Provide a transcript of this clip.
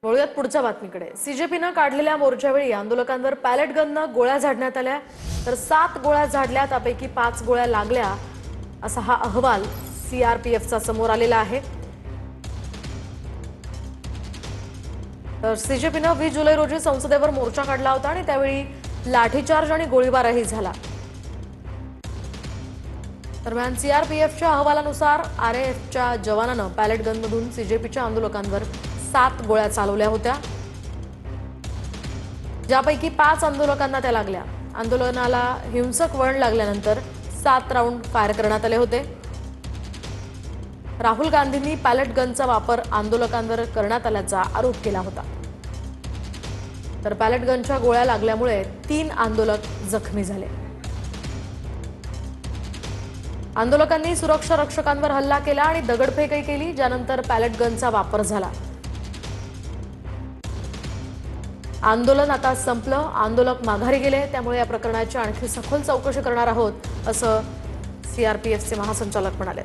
वळूयात पुढच्या बातमीकडे। सीजेपीनं काढलेल्या मोर्चावेळी आंदोलकांवर पॅलेट गननं गोळ्या झाडण्यात आल्या, तर 7 गोळ्या झाडल्या, त्यापैकी 5 गोळ्या लागल्या असा हा अहवाल सीआरपीएफचा समोर आलेला आहे। तर सीजेपीनं 20 जुलै रोजी संसदेवर मोर्चा काढला होता आणि त्यावेळी लाठीचार्ज आणि गोळीबारही झाला। दरम्यान सीआरपीएफच्या अहवालानुसार आरएएफच्या जवानानं पॅलेट गनमधून सीजेपीच्या आंदोलकांवर 7 गोळ्या चालवल्या होत्या, ज्यापैकी 5 आंदोलकांना त्या लागल्या। आंदोलनाला हिंसक वळण लागल्यानंतर 7 राऊंड फायर करण्यात आले होते। राहुल गांधींनी पॅलेट गनचा वापर आंदोलकांवर करण्यात आल्याचा आरोप केला होता। तर पॅलेट गनच्या गोळ्या लागल्यामुळे 3 आंदोलक जखमी झाले। आंदोलकांनी सुरक्षा रक्षकांवर हल्ला केला आणि दगडफेकही केली, ज्यानंतर पॅलेट गनचा वापर झाला। आंदोलन आता संपलं, आंदोलक माघारी गेले, त्यामुळे या प्रकरणाची आणखी सखोल चौकशी करणार आहोत, असं सीआरपीएफचे महासंचालक म्हणाले।